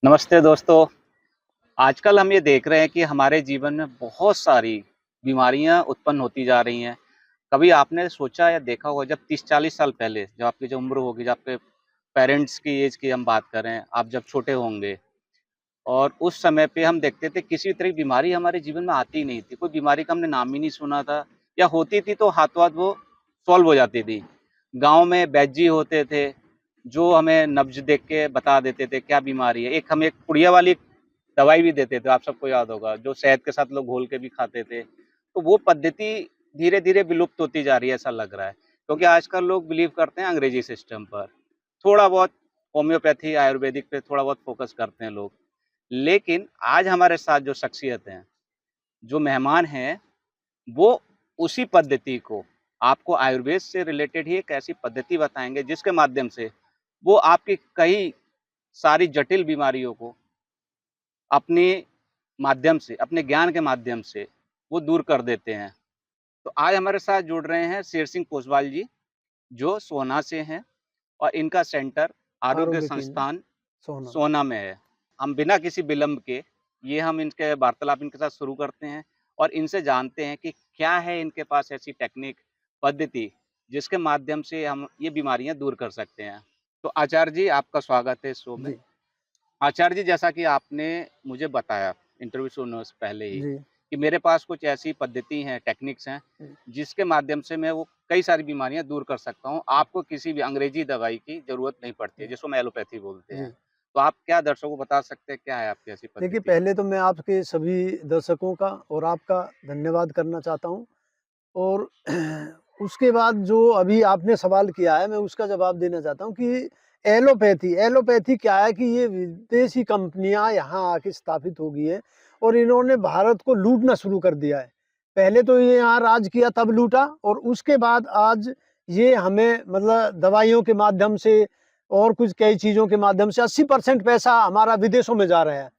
नमस्ते दोस्तों। आजकल हम ये देख रहे हैं कि हमारे जीवन में बहुत सारी बीमारियां उत्पन्न होती जा रही हैं। कभी आपने सोचा या देखा होगा जब 30-40 साल पहले जब आपकी जो उम्र होगी, जब आपके पेरेंट्स की एज की हम बात करें, आप जब छोटे होंगे और उस समय पे हम देखते थे किसी तरह की बीमारी हमारे जीवन में आती ही नहीं थी। कोई बीमारी का हमने नाम ही नहीं सुना था या होती थी तो हाथों-हाथ वो सॉल्व हो जाती थी। गाँव में वैद्य होते थे, जो हमें नब्ज़ देख के बता देते थे क्या बीमारी है। एक हमें एक पुड़िया वाली दवाई भी देते थे, आप सबको याद होगा, जो शहद के साथ लोग घोल के भी खाते थे। तो वो पद्धति धीरे-धीरे विलुप्त होती जा रही है, ऐसा लग रहा है। क्योंकि आजकल लोग बिलीव करते हैं अंग्रेजी सिस्टम पर। थोड़ा बहुत होम्योपैथी, आयुर्वेदिक पे थोड़ा बहुत फ़ोकस करते हैं लोग। लेकिन आज हमारे साथ जो शख्सियत हैं, जो मेहमान हैं, वो उसी पद्धति को आपको आयुर्वेद से रिलेटेड ही एक ऐसी पद्धति बताएँगे, जिसके माध्यम से वो आपकी कई सारी जटिल बीमारियों को अपने माध्यम से, अपने ज्ञान के माध्यम से वो दूर कर देते हैं। तो आज हमारे साथ जुड़ रहे हैं शेर सिंह कोसवाल जी, जो सोहना से हैं और इनका सेंटर आरोग्य आरोग्य केंद्र संस्थान सोहना। सोहना में है। हम बिना किसी विलंब के हम इनके वार्तालाप इनके साथ शुरू करते हैं और इनसे जानते हैं कि क्या है इनके पास ऐसी टेक्निक, पद्धति, जिसके माध्यम से हम ये बीमारियाँ दूर कर सकते हैं। तो आचार्य जी, आपका स्वागत है इस शो में। जी, आचार्य जी, जैसा कि आपने मुझे बताया इंटरव्यू शुरू से पहले ही जी, कि मेरे पास कुछ ऐसी पद्धति हैं, टेक्निक्स हैं, जी, जिसके माध्यम से मैं वो कई सारी बीमारियाँ दूर कर सकता हूँ। आपको किसी भी अंग्रेजी दवाई की ज़रूरत नहीं पड़ती है, जी, जिसको हम एलोपैथी बोलते हैं। जी। तो आप क्या दर्शकों को बता सकते हैं, क्या है आपकी ऐसी देखिए, पद्धति? पहले तो मैं आपके सभी दर्शकों का और आपका धन्यवाद करना चाहता हूँ और उसके बाद जो अभी आपने सवाल किया है, मैं उसका जवाब देना चाहता हूँ कि एलोपैथी एलोपैथी क्या है कि ये विदेशी कंपनियाँ यहाँ आके स्थापित हो गई हैं और इन्होंने भारत को लूटना शुरू कर दिया है। पहले तो ये यहाँ राज किया तब लूटा और उसके बाद आज ये हमें मतलब दवाइयों के माध्यम से और कुछ कई चीज़ों के माध्यम से 80% पैसा हमारा विदेशों में जा रहा है।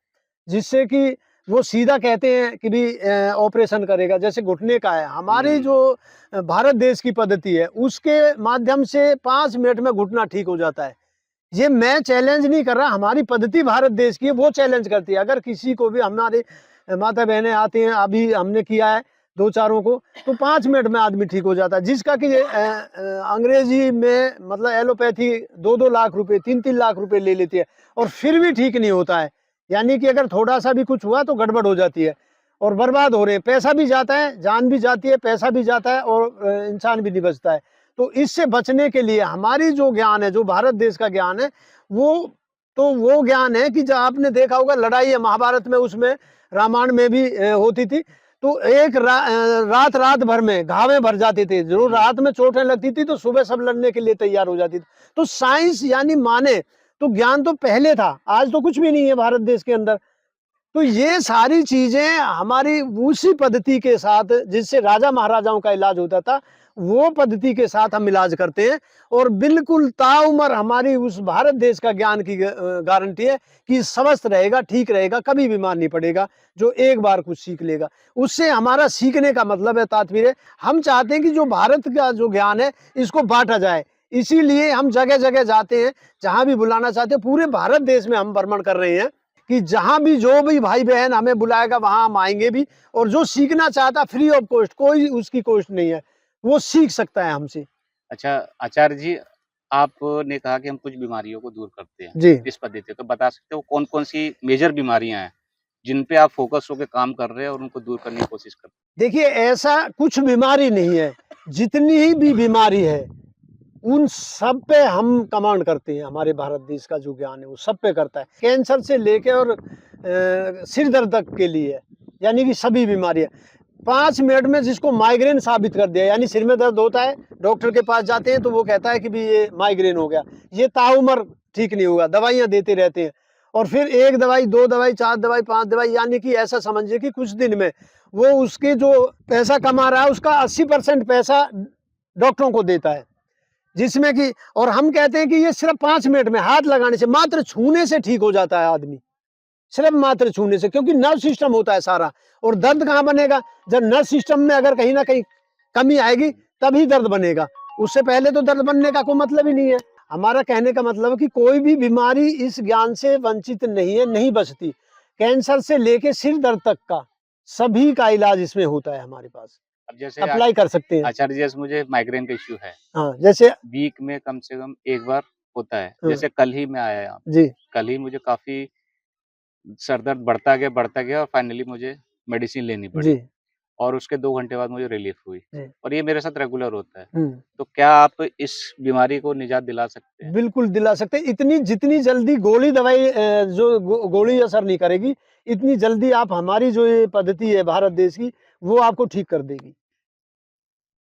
जिससे कि वो सीधा कहते हैं कि भी ऑपरेशन करेगा, जैसे घुटने का है। हमारी हुँ, जो भारत देश की पद्धति है, उसके माध्यम से 5 मिनट में घुटना ठीक हो जाता है। ये मैं चैलेंज नहीं कर रहा, हमारी पद्धति भारत देश की है, वो चैलेंज करती है। अगर किसी को भी हमारे माता-बहनें आती हैं, अभी हमने किया है 2-4 को, तो 5 मिनट में आदमी ठीक हो जाता है। जिसका कि अंग्रेजी में मतलब एलोपैथी 2-2 लाख रुपए, 3-3 लाख रुपए ले लेती है और फिर भी ठीक नहीं होता है। यानी कि अगर थोड़ा-सा भी कुछ हुआ तो गड़बड़ हो जाती है और बर्बाद हो रहे हैं। पैसा भी जाता है, जान भी जाती है, पैसा भी जाता है और इंसान भी नहीं बचता है। तो इससे बचने के लिए हमारी जो ज्ञान है, जो भारत देश का ज्ञान है, वो वो ज्ञान है कि जो आपने देखा होगा लड़ाई है महाभारत में, उसमें रामायण में भी होती थी। तो एक रात भर में घावें भर जाते थे। जो हुँ। रात में चोटें लगती थी तो सुबह सब लड़ने के लिए तैयार हो जाती थी। तो साइंस यानी माने तो ज्ञान तो पहले था, आज तो कुछ भी नहीं है भारत देश के अंदर। तो ये सारी चीज़ें हमारी उसी पद्धति के साथ जिससे राजा-महाराजाओं का इलाज होता था, वो पद्धति के साथ हम इलाज करते हैं और बिल्कुल ताउम्र हमारी उस भारत देश का ज्ञान की गारंटी है कि स्वस्थ रहेगा, ठीक रहेगा, कभी बीमार नहीं पड़ेगा, जो एक बार कुछ सीख लेगा। उससे हमारा सीखने का मतलब है तात्पर्य, हम चाहते हैं कि जो भारत का जो ज्ञान है, इसको बाँटा जाए। इसीलिए हम जगह-जगह जाते हैं, जहाँ भी बुलाना चाहते हैं, पूरे भारत देश में हम भ्रमण कर रहे हैं कि जहाँ भी जो भी भाई-बहन हमें बुलाएगा वहाँ हम आएँगे भी और जो सीखना चाहता फ्री ऑफ कॉस्ट, कोई उसकी कॉस्ट नहीं है, वो सीख सकता है हमसे। अच्छा, आचार्य जी, आपने कहा कि हम कुछ बीमारियों को दूर करते हैं, जी। इस पद्धति से। तो बता सकते हो कौन-कौन सी मेजर बीमारियाँ हैं, जिन पे आप फ़ोकस होके काम कर रहे हैं और उनको दूर करने की कोशिश कर देखिए ऐसा कुछ बीमारी नहीं है, जितनी ही भी बीमारी है, उन सब पे हम कमांड करते हैं, हमारे भारत देश का जो ज्ञान है वो सब पे करता है। कैंसर से लेके और सिर दर्द तक के लिए, यानी कि सभी बीमारियाँ। 5 मिनट में जिसको माइग्रेन साबित कर दिया, यानी सिर में दर्द होता है, डॉक्टर के पास जाते हैं तो वो कहता है कि भी ये माइग्रेन हो गया। ये ताउम्र ठीक नहीं होगा, दवाइयाँ देते रहते हैं और फिर 1 दवाई, 2 दवाई, 4 दवाई, 5 दवाई, यानी कि ऐसा समझिए कि कुछ दिन में वो उसके जो पैसा कमा रहा है उसका 80% पैसा डॉक्टरों को देता है। जिसमें कि और हम कहते हैं कि ये सिर्फ 5 मिनट में हाथ लगाने से, मात्र छूने से ठीक हो जाता है आदमी। सिर्फ मात्र छूने से, क्योंकि नर्व सिस्टम होता है सारा और दर्द कहाँ बनेगा? जब नर्व सिस्टम में अगर कहीं न कहीं कमी आएगी तभी दर्द बनेगा। उससे पहले तो दर्द बनने का कोई मतलब ही नहीं है। हमारा कहने का मतलब है कि कोई भी बीमारी इस ज्ञान से वंचित नहीं है, नहीं बचती। कैंसर से लेके सिर दर्द तक का सभी का इलाज इसमें होता है हमारे पास। अब जैसे अप्लाई कर सकते हैं। आचार्य जी, जैसे मुझे माइग्रेन का इश्यू है, हाँ, जैसे वीक में कम से कम 1 बार होता है। हाँ, जैसे कल ही मैं आया यहाँ पे, जी, कल ही मुझे काफ़ी सर दर्द बढ़ता गया और फाइनली मुझे मेडिसिन लेनी पड़ी जी, और उसके 2 घंटे बाद मुझे रिलीफ़ हुई जी। और ये मेरे साथ रेगुलर होता है। हुँ। तो क्या आप इस बीमारी को निजात दिला सकते हैं? बिल्कुल दिला सकते हैं। इतनी जितनी जल्दी गोली दवाई जो गोली असर नहीं करेगी, इतनी जल्दी आप हमारी जो ये पद्धति है भारत देश की, वो आपको ठीक कर देगी।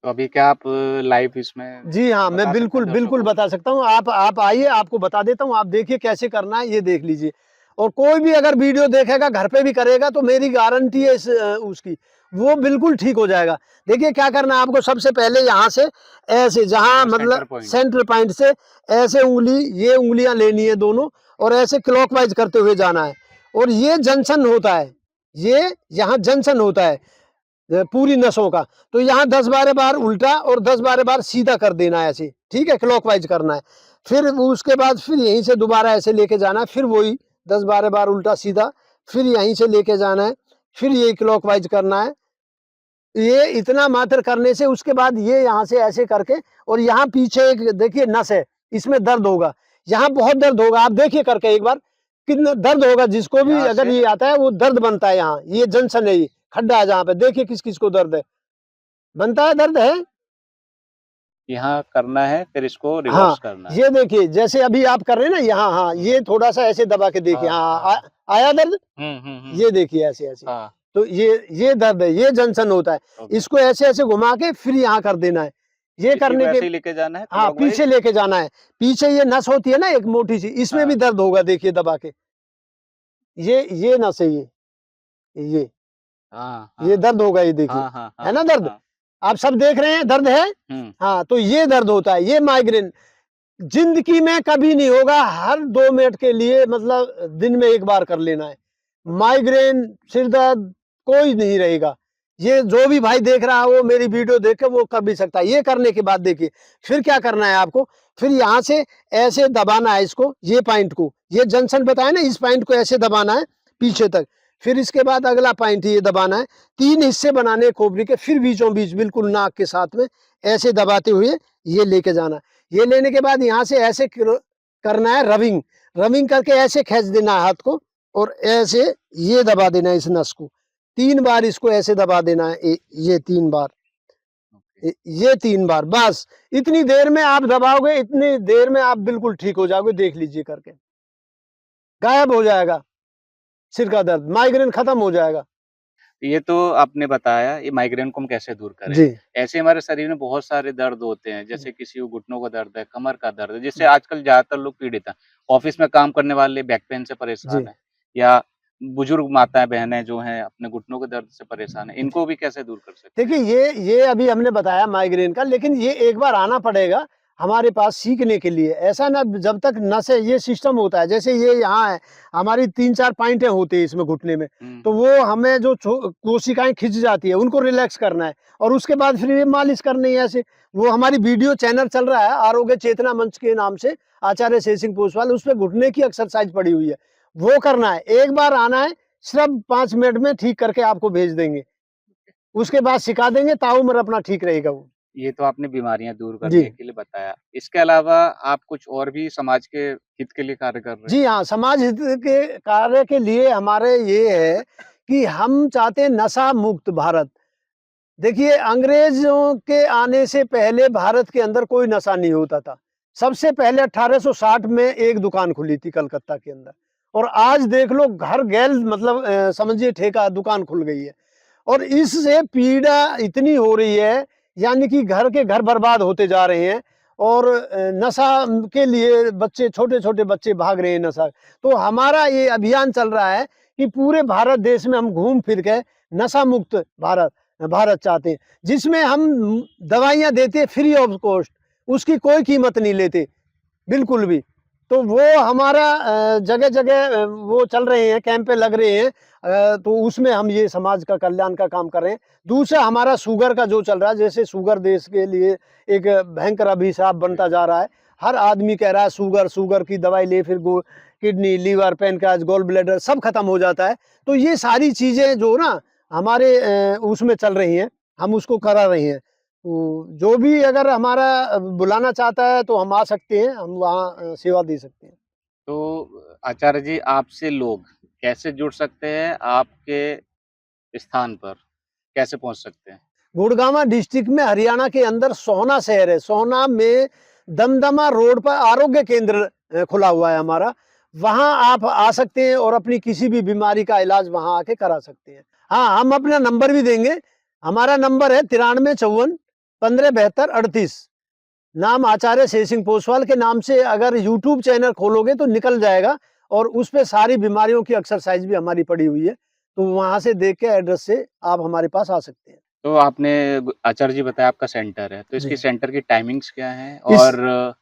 तो अभी क्या आप लाइव इसमें जी हाँ, मैं बता सकते बिल्कुल, हैं बिल्कुल दर्शकों को? बता सकता हूँ। आप आइए, आपको बता देता हूँ, आप देखिए कैसे करना है, ये देख लीजिए। और कोई भी अगर वीडियो देखेगा, घर पे भी करेगा, तो मेरी गारंटी है उसकी, वो बिल्कुल ठीक हो जाएगा। देखिए क्या करना है आपको, सबसे पहले यहाँ से ऐसे जहाँ जो मतलब सेंटर पॉइंट। सेंटर पॉइंट से ऐसे ये उँगलियाँ लेनी है दोनों और ऐसे क्लॉकवाइज़ करते हुए जाना है। और ये जंक्शन होता है, ये यहाँ जंक्शन होता है पूरी नसों का। तो यहाँ 10-12 बार उल्टा और 10-12 बार सीधा कर देना है ऐसे, ठीक है? क्लॉकवाइज़ करना है। फिर उसके बाद फिर यहीं से दोबारा ऐसे लेके जाना है, फिर वही 10-12 बार उल्टा सीधा, फिर यहीं से लेके जाना है, फिर यही क्लॉकवाइज़ करना है। ये इतना मात्र करने से उसके बाद ये यहाँ से ऐसे करके और यहाँ पीछे एक देखिए नस है, इसमें दर्द होगा। यहाँ बहुत दर्द होगा, आप देखिए करके एक बार, कितना दर्द होगा जिसको भी यहाँ अगर से ये आता है वो दर्द बनता है यहाँ, ये जंक्शन है ये, खड्डा है जहाँ पे, देखिए किस-किस को दर्द है। बनता है, दर्द है? यहाँ करना है, फिर इसको हाँ, रिवर्स करना है। ये देखिए जैसे अभी आप कर रहे हैं ना यहाँ हाँ, ये थोड़ा-सा ऐसे दबा के देखिए हाँ, हाँ, हाँ। आया दर्द? हुँ। ये देखिए ऐसे-ऐसे। हाँ, तो ये दर्द है, ये जंक्शन होता है। ओके। इसको ऐसे-ऐसे घुमा के फिर यहाँ कर देना है। ये इसी को करने के ऐसे ही लेके जाना है हाँ, पीछे क्लॉकवाइज़? लेके जाना है। पीछे ये नस होती है ना एक मोटी-सी, इसमें भी हाँ, दर्द होगा देखिए दबा के। ये नस है ये हाँ, ये हाँ। दर्द होगा ये देखिए। है ना दर्द? हाँ। आप सब देख रहे हैं दर्द है? हुँ, हाँ, तो ये दर्द होता है, ये माइग्रेन ज़िंदगी में कभी नहीं होगा, हर 2 मिनट के लिए मतलब दिन में 1 बार कर लेना है। ओके। माइग्रेन, सिर दर्द कोई नहीं रहेगा। ये जो भी भाई देख रहा है वो मेरी वीडियो देख के वो कर भी सकता है। ये करने के बाद देखिए, फिर क्या करना है आपको, फिर यहाँ से ऐसे दबाना है इसको, ये पॉइंट को, ये जंक्शन बताया ना इस पॉइंट को ऐसे दबाना है पीछे तक। फिर इसके बाद अगला पॉइंट ये दबाना है। 3 हिस्से बनाने हैं खोपड़ी के, फिर बीचों-बीच बिल्कुल नाक के साथ में ऐसे दबाते हुए ये लेके जाना है। ये लेने के बाद यहाँ से ऐसे करना है रबिंग, रबिंग करके ऐसे खींच देना है हाथ को और ऐसे ये दबा देना है इस नस को। 3 बार इसको ऐसे दबा देना है ये 3 बार। ओके। ये 3 बार बस। इतनी देर में आप दबाओगे, इतनी देर में आप बिल्कुल ठीक हो जाओगे, देख लीजिए करके। गायब हो जाएगा सिर का दर्द, माइग्रेन खत्म हो जाएगा। ये तो आपने बताया, ये माइग्रेन को हम कैसे दूर करें। जी। ऐसे हमारे शरीर में बहुत सारे दर्द होते हैं, जी, जैसे किसी को घुटनों का दर्द है, कमर का दर्द है, जिससे जी, आजकल ज़्यादातर लोग पीड़ित हैं। ऑफ़िस में काम करने वाले बैक पेन से जी, परेशान हैं या बुजुर्ग माताएँ-बहनें जो हैं, अपने घुटनों के दर्द से परेशान हैं, जी। इनको भी कैसे दूर कर सकते देखिए हैं? ये अभी हमने बताया माइग्रेन का, लेकिन ये एक बार आना पड़ेगा हमारे पास सीखने के लिए। ऐसा ना जब तक नसें ये सिस्टम होता है, जैसे ये यहाँ है, हमारी 3-4 पॉइंटें होती हैं इसमें घुटने में, तो हुँ। वो हमें जो कोशिकाएँ खिंच जाती है, उनको रिलैक्स करना है और उसके बाद फिर ये मालिश करनी है ऐसे। वो हमारी वीडियो चैनल चल रहा है, आरोग्य चेतना मंच के नाम से, आचार्य शेर सिंह पोसवाल, उसपे घुटने की एक्सरसाइज पड़ी हुई है। वो करना है, एक बार आना है, सिर्फ 5 मिनट में ठीक करके आपको भेज देंगे। उसके बाद सिखा देंगे, ताउम्र अपना ठीक रहेगा वो। ये तो आपने बीमारियाँ दूर जी। करने के लिए बताया। इसके अलावा आप कुछ और भी समाज के हित के लिए कार्य कर रहे हैं? जी हाँ, समाज हित के कार्य के लिए हमारे ये है कि हम चाहते हैं नशा मुक्त भारत। देखिए अंग्रेज़ों के आने से पहले भारत के अंदर कोई नशा नहीं होता था। सबसे पहले 1860 में एक दुकान खुली थी कलकत्ता के अंदर और आज देख लो घर गैल मतलब समझिए ठेका दुकान खुल गई है। और इससे पीड़ा इतनी हो रही है, यानी कि घर के घर बर्बाद होते जा रहे हैं और नशा के लिए बच्चे छोटे-छोटे बच्चे भाग रहे हैं नशा। तो हमारा ये अभियान चल रहा है कि पूरे भारत देश में हम घूम फिर के नशा मुक्त भारत चाहते हैं, जिसमें हम दवाइयाँ देते हैं फ्री ऑफ कॉस्ट, उसकी कोई कीमत नहीं लेते, बिल्कुल भी। तो वो हमारा जगह-जगह वो चल रहे हैं, कैंपें लग रहे हैं तो उसमें हम ये समाज का कल्याण का काम कर रहे हैं। दूसरा हमारा शुगर का जो चल रहा है, जैसे शुगर देश के लिए एक भयंकर अभिशाप बनता जा रहा है। हर आदमी कह रहा है शुगर की दवाई ले, फिर kidney, liver, pancreas, gall bladder सब खत्म हो जाता है। तो ये सारी चीजें जो ना हमारे उसमें चल रही हैं, हम उसको करा रहे हैं। तो जो भी अगर हमारा बुलाना चाहता है तो हम आ सकते हैं, हम वहाँ सेवा दे सकते हैं। तो आचार्य जी, आपसे लोग कैसे जुड़ सकते हैं? आपके स्थान पर कैसे पहुँच सकते हैं? गुड़गांव डिस्ट्रिक्ट में हरियाणा के अंदर सोहना शहर है। सोहना में दमदमा रोड पर आरोग्य केंद्र खुला हुआ है हमारा। वहाँ आप आ सकते हैं और अपनी किसी भी बीमारी का इलाज वहाँ आके करा सकते हैं। हाँ, हम अपना नंबर भी देंगे। हमारा नंबर है 9354 1572 38। नाम आचार्य शेर सिंह पोसवाल के नाम से अगर यूट्यूब चैनल खोलोगे तो निकल जाएगा, और उस पे सारी बीमारियों की एक्सरसाइज भी हमारी पड़ी हुई है। तो वहाँ से देख के एड्रेस से आप हमारे पास आ सकते हैं। तो आपने आचार्य जी बताया आपका सेंटर है, तो जी। इसकी सेंटर की टाइमिंग्स क्या हैं? इस और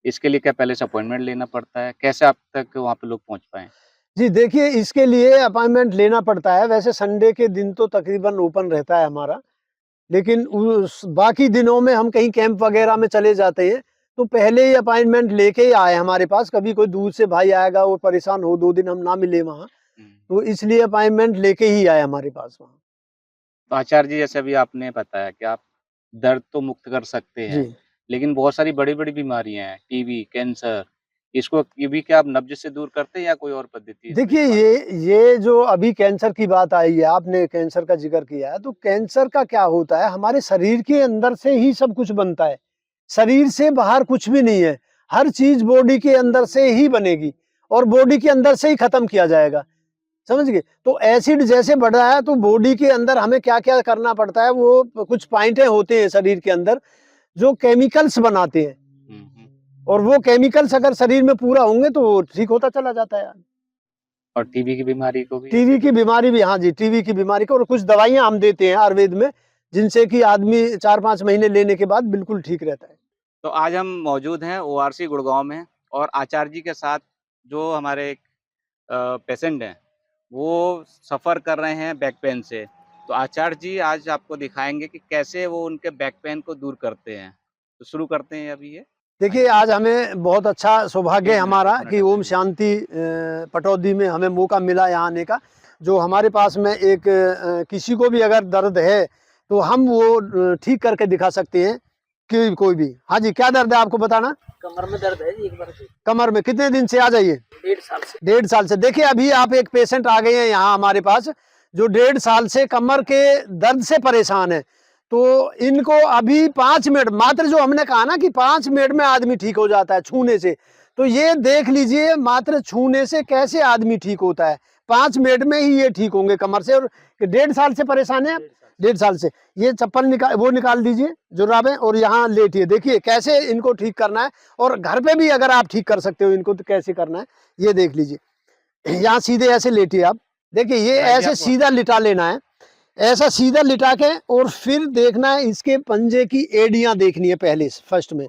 इसके लिए क्या पहले से अपॉइंटमेंट लेना पड़ता है? कैसे आप तक वहाँ पे लोग पहुँच पाएँ? जी, देखिए इसके लिए अपॉइंटमेंट लेना पड़ता है। वैसे संडे के दिन तो तकरीबन ओपन रहता है हमारा, लेकिन उस बाकी दिनों में हम कहीं कैंप वगैरह में चले जाते हैं, तो पहले ही अपॉइंटमेंट लेके ही आए हमारे पास। कभी कोई दूर से भाई आएगा, वो परेशान हो, 2 दिन हम ना मिले वहाँ, हुँ। तो इसलिए अपॉइंटमेंट लेके ही आए हमारे पास वहाँ। तो आचार्य जी, जैसे अभी आपने बताया कि आप दर्द तो मुक्त कर सकते जी। हैं, लेकिन बहुत सारी बड़ी-बड़ी बीमारियाँ हैं, टीबी, कैंसर, इसको ये भी क्या आप नब्ज़ से दूर करते हैं या कोई और पद्धति है इसमें देखिए, इस्तेमाल करते हैं? ये जो अभी कैंसर की बात आई है, आपने कैंसर का ज़िक्र किया है, तो कैंसर का क्या होता है, हमारे शरीर के अंदर से ही सब कुछ बनता है। शरीर से बाहर कुछ भी नहीं है। हर चीज़ बॉडी के अंदर से ही बनेगी और बॉडी के अंदर से ही खत्म किया जाएगा। समझ गए? तो एसिड जैसे बढ़ रहा है, तो बॉडी के अंदर हमें क्या-क्या करना पड़ता है, वो कुछ पॉइंटें होते हैं शरीर के अंदर, जो केमिकल्स बनाते हैं, हुँ, हुँ। और वो केमिकल्स अगर शरीर में पूरा होंगे तो वो ठीक होता चला जाता है। और टीबी की बीमारी को भी ऐसे टीबी ही की कुछ? बीमारी भी, हाँ जी, टीबी की बीमारी को और कुछ दवाइयाँ हम देते हैं आयुर्वेद में, जिनसे कि आदमी 4-5 महीने लेने के बाद बिल्कुल ठीक रहता है। तो आज हम मौजूद हैं ओआरसी गुड़गाँव में और आचार्य जी के साथ जो हमारे एक पेशेंट हैं, वो सफ़र कर रहे हैं बैक पेन से। तो आचार्य जी आज आपको दिखाएँगे कि कैसे वो उनके बैक पेन को दूर करते हैं। तो शुरू करते हैं अभी ये। देखिए, आइए, आज हमें बहुत अच्छा सौभाग्य है हमारा 1 मिनट कि है ओम टाइम। शांति पटौदी में हमें मौका मिला यहाँ आने का। जो हमारे पास में एक किसी को भी अगर दर्द है, तो हम वो ठीक करके दिखा सकते हैं, कि कोई भी। हाँ जी, क्या दर्द है आपको बताना? कमर में दर्द है जी एक बार से। कमर में कितने दिन से? आ जाइए। 1.5 साल से। 1.5 साल से। देखिए, अभी आप एक पेशेंट आ गए हैं यहाँ हमारे पास, जो 1.5 साल से कमर के दर्द से परेशान है। तो इनको अभी 5 मिनट, मात्र जो हमने कहा ना कि 5 मिनट में आदमी ठीक हो जाता है छूने से, तो ये देख लीजिए मात्र छूने से कैसे आदमी ठीक होता है। 5 मिनट में ही ये ठीक होंगे कमर से। और 1.5 साल से परेशान है आप? 1.5 साल से। ये चप्पल निकाल दीजिए, जुराबें, और यहाँ लेटिए। देखिए कैसे इनको ठीक करना है, और घर पे भी अगर आप ठीक कर सकते हो इनको तो कैसे करना है, ये देख लीजिए। यहाँ सीधे ऐसे लेटिए आप। देखिए, ये भाई जी ऐसे आप सीधा लिटा लेना है, ऐसा सीधा लिटा के, और फिर देखना है इसके पंजे की एड़ियां देखनी है पहले फर्स्ट में।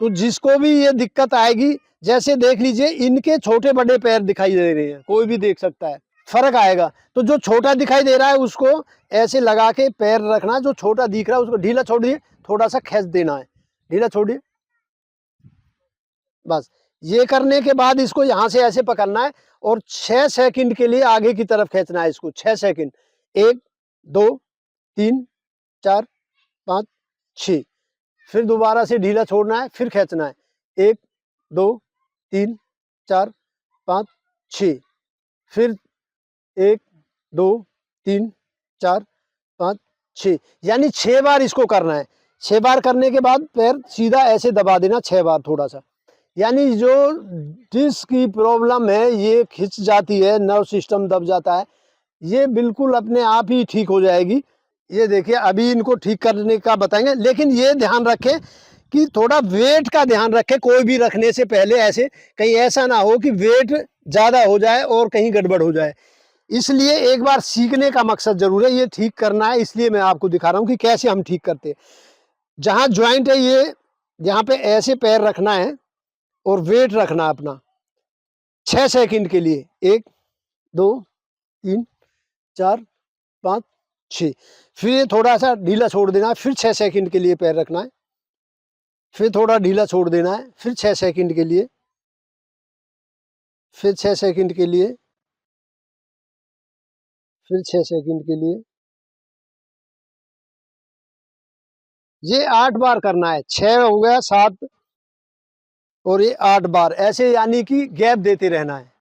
तो जिसको भी ये दिक्कत आएगी, जैसे देख लीजिए इनके छोटे बड़े पैर दिखाई दे रहे हैं, कोई भी देख सकता है, फर्क आएगा। तो जो छोटा दिखाई दे रहा है उसको ऐसे लगा के पैर रखना है, जो छोटा दिख रहा है उसको ढीला छोड़िए, थोड़ा सा खींच देना है, ढीला छोड़िए, बस। ये करने के बाद इसको यहाँ से ऐसे पकड़ना है, और 6 सेकंड के लिए आगे की तरफ खींचना है इसको, 6 सेकंड। 1 2 3 4 5 6। फिर दोबारा से ढीला छोड़ना है, फिर खींचना है। 1 2 3 4 5 6। फिर 1 2 3 4 5 6, यानी 6 बार इसको करना है। 6 बार करने के बाद पैर सीधा ऐसे दबा देना 6 बार थोड़ा सा। यानी जो डिस्क की प्रॉब्लम है, ये खिंच जाती है, नर्व सिस्टम दब जाता है, ये बिल्कुल अपने आप ही ठीक हो जाएगी। ये देखिए, अभी इनको ठीक करने का बताएंगे, लेकिन ये ध्यान रखें कि थोड़ा वेट का ध्यान रखें, कोई भी रखने से पहले ऐसे, कहीं ऐसा ना हो कि वेट ज़्यादा हो जाए और कहीं गड़बड़ हो जाए। इसलिए एक बार सीखने का मकसद जरूर है, ये ठीक करना है, इसलिए मैं आपको दिखा रहा हूँ कि कैसे हम ठीक करते हैं। जहाँ ज्वाइंट है, ये यहाँ पे ऐसे पैर रखना है और वेट रखना अपना 6 सेकंड के लिए। 1 2 3 4 5 6। फिर ये थोड़ा सा ढीला छोड़ देना है, फिर 6 सेकंड के लिए पैर रखना है। फिर थोड़ा ढीला छोड़ देना है, फिर 6 सेकंड के लिए, फिर 6 सेकंड के लिए, फिर 6 सेकंड के लिए। ये 8 बार करना है। 6 हो गया, 7 और ये 8 बार, ऐसे यानी कि गैप देते रहना है।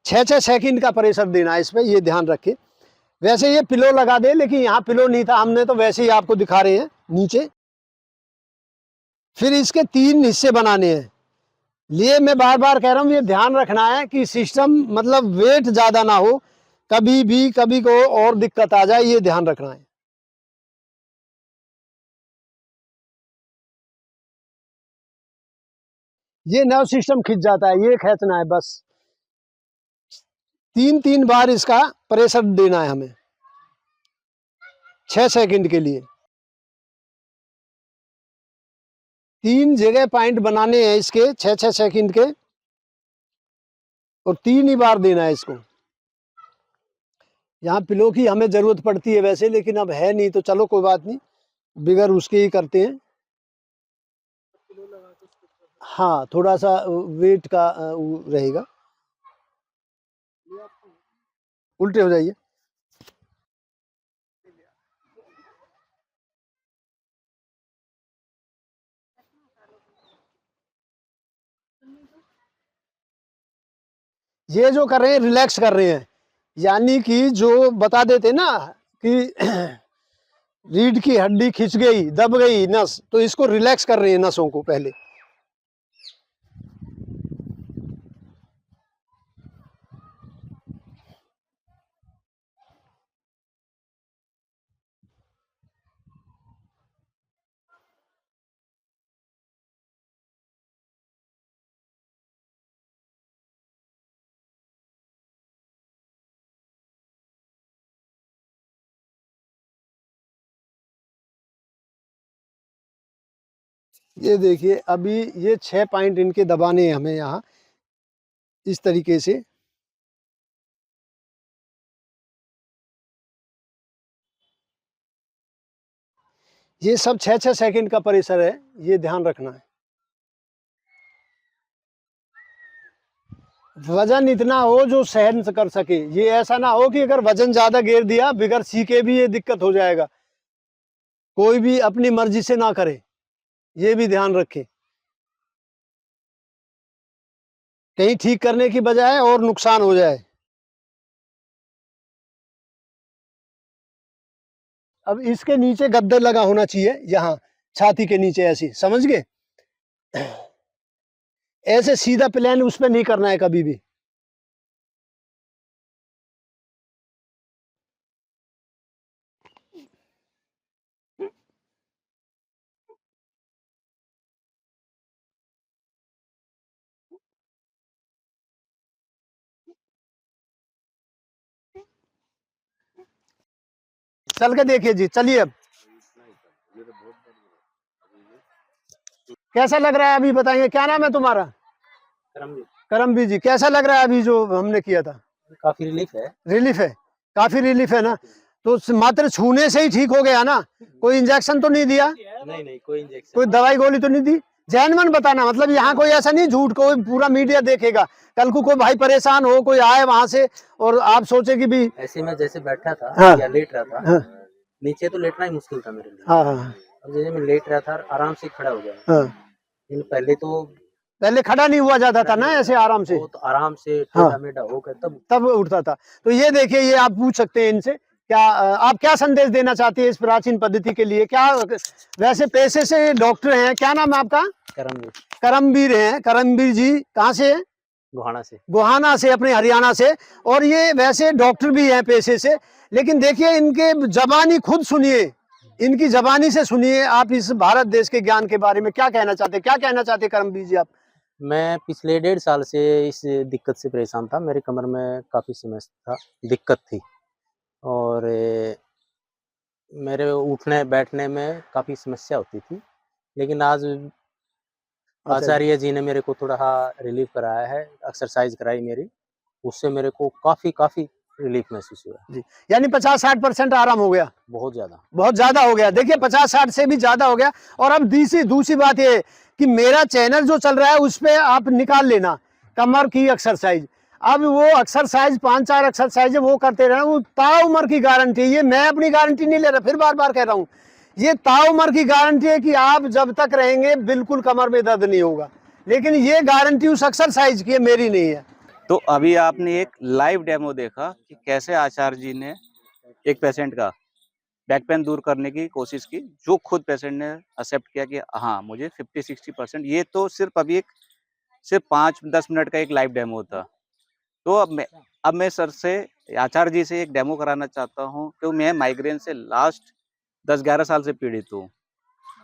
6-6 सेकंड का प्रेशर देना है इस पे, ये ध्यान रखें। वैसे ये पिलो लगा दे, लेकिन यहाँ पिलो नहीं था, हमने तो वैसे ही आपको दिखा रहे हैं नीचे। फिर इसके 3 हिस्से बनाने हैं। लिए मैं बार बार कह रहा हूँ, ये ध्यान रखना है कि सिस्टम मतलब वेट ज्यादा ना हो, कभी भी कभी को और दिक्कत आ जाए, ये ध्यान रखना है। ये नर्व सिस्टम खिंच जाता है, ये खींचना है बस। 3-3 बार इसका प्रेशर देना है हमें 6 सेकंड के लिए। 3 जगह पॉइंट बनाने हैं इसके 6-6 सेकंड के, और 3 ही बार देना है इसको। यहाँ पिलो की हमें जरूरत पड़ती है वैसे, लेकिन अब है नहीं तो चलो कोई बात नहीं, बिगर उसके ही करते हैं। हाँ, थोड़ा सा वेट का वो रहेगा। उल्टे हो जाइए। ये जो कर रहे हैं रिलैक्स कर रहे हैं, यानी कि जो बता देते ना कि रीढ़ की हड्डी खिंच गई, दब गई नस, तो इसको रिलैक्स कर रहे हैं नसों को पहले। ये देखिए, अभी ये 6 पॉइंट इनके दबाने हैं हमें यहाँ इस तरीके से। ये सब 6-6 सेकंड का प्रेशर है, ये ध्यान रखना है। वजन इतना हो जो सहन कर सके, ये ऐसा ना हो कि अगर वजन ज्यादा घेर दिया बिगर सीखे भी ये दिक्कत हो जाएगा। कोई भी अपनी मर्जी से ना करे, ये भी ध्यान रखें, कहीं ठीक करने की बजाय और नुकसान हो जाए। अब इसके नीचे गद्दा लगा होना चाहिए, यहाँ छाती के नीचे, ऐसी समझ गए। ऐसे सीधा प्लेन उस पर नहीं करना है कभी भी। चल के देखिए जी, चलिए। अब कैसा लग रहा है अभी बताइए, क्या नाम है तुम्हारा? करमबीर जी, कैसा लग रहा है अभी जो हमने किया था? काफी रिलीफ है। रिलीफ है, काफी रिलीफ है ना। तो मात्र छूने से ही ठीक हो गया ना? कोई इंजेक्शन तो नहीं दिया? नहीं, कोई इंजेक्शन, कोई दवाई गोली तो नहीं दी? जैनमन बताना, मतलब यहाँ कोई ऐसा नहीं झूठ, कोई पूरा मीडिया देखेगा, कल को कोई भाई परेशान हो, कोई आए वहां से और आप सोचे कि भी। ऐसे में जैसे बैठा था, हाँ, या लेट रहा था, हाँ, नीचे तो लेटना ही मुश्किल था मेरे लिए। हाँ, हाँ, अब जैसे मैं लेट रहा था, आराम से खड़ा हो गया। हाँ। लेकिन पहले तो पहले खड़ा नहीं हुआ जाता था ना ऐसे आराम से, वो तो आराम से हाँ, टेढ़ा मेढ़ा होकर तब उठता था। तो ये देखिए, ये आप पूछ सकते हैं इनसे, क्या आप क्या संदेश देना चाहते हैं इस प्राचीन पद्धति के लिए? क्या वैसे पेशे से डॉक्टर हैं, क्या नाम है आपका? करमबीर, करमबीर हैं। करमबीर जी कहाँ से हैं? गोहाना से। गोहाना से, अपने हरियाणा से। और ये वैसे डॉक्टर भी हैं पेशे से, लेकिन देखिए इनके जबानी खुद सुनिए, इनकी जबानी से सुनिए आप इस भारत देश के ज्ञान के बारे में क्या कहना चाहते हैं? क्या कहना चाहते हैं करमबीर जी आप? मैं पिछले 1.5 साल से इस दिक्कत से परेशान था। मेरे कमर में काफ़ी समस्या था, दिक्कत थी, और मेरे उठने बैठने में काफ़ी समस्या होती थी। लेकिन आज अच्छा जी, आचार्य जी ने मेरे को थोड़ा रिलीफ कराया है, एक्सरसाइज कराई मेरी, उससे मेरे को काफ़ी रिलीफ महसूस हुआ। जी, यानी 50-60% आराम हो गया, बहुत ज्यादा। बहुत ज्यादा हो गया। देखिए 50-60 से भी ज्यादा हो गया। और अब दूसरी बात ये है कि मेरा चैनल जो चल रहा है उस पे आप निकाल लेना कमर की एक्सरसाइज। अब वो एक्सरसाइज 5-4 एक्सरसाइज है वो करते रहना, वो ताउम्र की गारंटी है। ये मैं अपनी गारंटी नहीं ले रहा, फिर बार बार कह रहा हूँ, ये ताउम्र की गारंटी है कि आप जब तक रहेंगे बिल्कुल कमर में दर्द नहीं होगा। लेकिन ये गारंटी उस एक्सरसाइज की है, मेरी नहीं है। तो अभी आपने एक लाइव डेमो देखा कि कैसे आचार्य जी ने एक पेशेंट का बैक पेन दूर करने की कोशिश की, जो खुद पेशेंट ने एक्सेप्ट किया कि हाँ मुझे 50-60%। ये तो सिर्फ अभी सिर्फ 5-10 मिनट का एक लाइव डेमो था। तो अब मैं सर से, आचार्य जी से एक डेमो कराना चाहता हूँ, क्योंकि मैं माइग्रेन से लास्ट 10-11 साल से पीड़ित हूँ।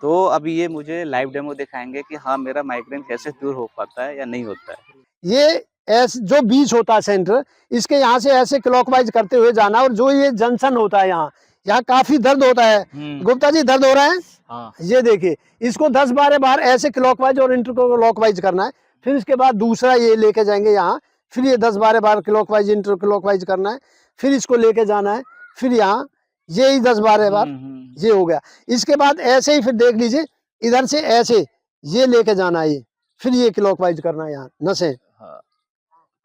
तो अभी ये मुझे लाइव डेमो दिखाएंगे कि हाँ मेरा माइग्रेन कैसे दूर हो पाता है या नहीं होता है। ये ऐसे जो बीच होता है सेंटर, इसके यहाँ से ऐसे क्लॉकवाइज करते हुए जाना। और जो ये जंक्शन होता है यहाँ काफी दर्द होता है। गुप्ता जी दर्द हो रहा है? हाँ। ये देखिए, इसको 10-12 बार ऐसे क्लॉकवाइज और इंटर क्लॉकवाइज करना है। फिर इसके बाद दूसरा ये लेके जाएंगे यहाँ, फिर ये 10-12 बार क्लॉकवाइज इंटर क्लॉकवाइज करना है। फिर इसको लेके जाना है, फिर यहाँ यही 10-12 बार ये हो गया। इसके बाद ऐसे ही फिर देख लीजिए, इधर से ऐसे ये लेके जाना है, ये फिर ये क्लॉकवाइज करना है यहाँ नसें।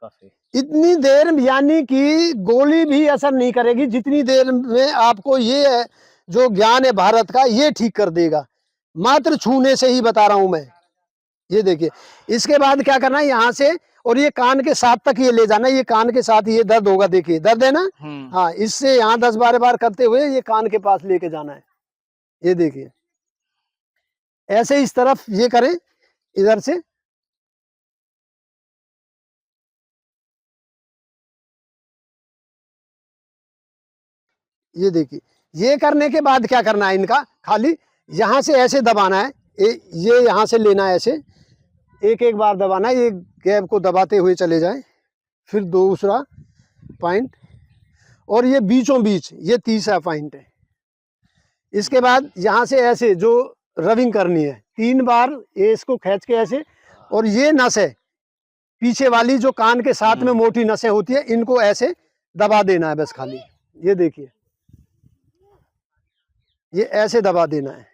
काफी इतनी देर यानी कि गोली भी असर नहीं करेगी, जितनी देर में आपको ये है जो ज्ञान है भारत का, ये ठीक कर देगा। मात्र छूने से ही बता रहा हूं मैं। ये देखिए, इसके बाद क्या करना है, यहाँ से और ये कान के साथ तक ये ले जाना है। ये कान के साथ ये दर्द होगा, देखिए दर्द है ना। हाँ, इससे यहाँ 10-12 बार करते हुए ये कान के पास लेके जाना है। ये देखिए, ऐसे इस तरफ ये करें, इधर से ये देखिए। ये करने के बाद क्या करना है, इनका खाली यहाँ से ऐसे दबाना है। ये यहाँ से लेना है, ऐसे एक बार दबाना है। ये गैप को दबाते हुए चले जाएं। फिर दूसरा पॉइंट, और ये बीचों बीच ये तीसरा पॉइंट है। इसके बाद यहाँ से ऐसे जो रबिंग करनी है 3 बार, ये इसको खींच के ऐसे। और ये नस है पीछे वाली जो कान के साथ में मोटी नसें होती है, इनको ऐसे दबा देना है बस खाली। ये देखिए, ये ऐसे दबा देना है।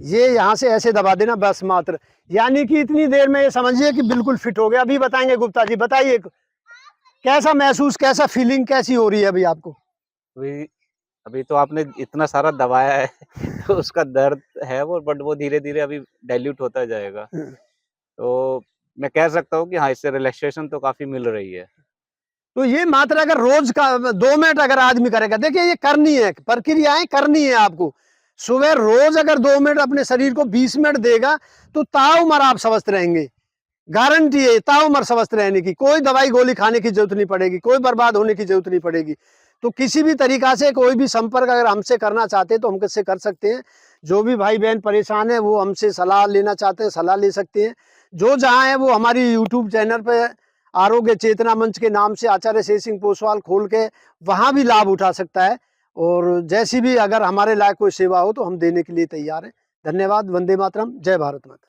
ये यहाँ से ऐसे दबा देना बस मात्र। यानी कि इतनी देर में ये समझिए कि बिल्कुल फिट हो गया। अभी बताएंगे गुप्ता जी, बताइए कैसा महसूस, कैसा फीलिंग कैसी हो रही है अभी आपको? अभी तो आपने इतना सारा दबाया है तो उसका दर्द है वो, बट वो धीरे धीरे अभी डाइल्यूट होता जाएगा। तो मैं कह सकता हूँ कि हाँ, इससे रिलैक्सेशन तो काफी मिल रही है। तो ये मात्र अगर रोज का 2 मिनट अगर आदमी करेगा, देखिए ये करनी है, प्रक्रियाएं करनी है आपको। सुबह रोज अगर 2 मिनट अपने शरीर को 20 मिनट देगा तो ताउम्र आप स्वस्थ रहेंगे। गारंटी है ताउम्र स्वस्थ रहने की। कोई दवाई गोली खाने की जरूरत नहीं पड़ेगी, कोई बर्बाद होने की जरूरत नहीं पड़ेगी। तो किसी भी तरीका से कोई भी संपर्क अगर हमसे करना चाहते हैं तो हम किससे कर सकते हैं। जो भी भाई बहन परेशान है वो हमसे सलाह लेना चाहते हैं, सलाह ले सकते हैं। जो जहाँ है वो हमारी यूट्यूब चैनल पे आरोग्य चेतना मंच के नाम से आचार्य शेर सिंह पोसवाल खोल के वहाँ भी लाभ उठा सकता है। और जैसी भी अगर हमारे लायक कोई सेवा हो तो हम देने के लिए तैयार हैं। धन्यवाद। वंदे मातरम। जय भारत माता।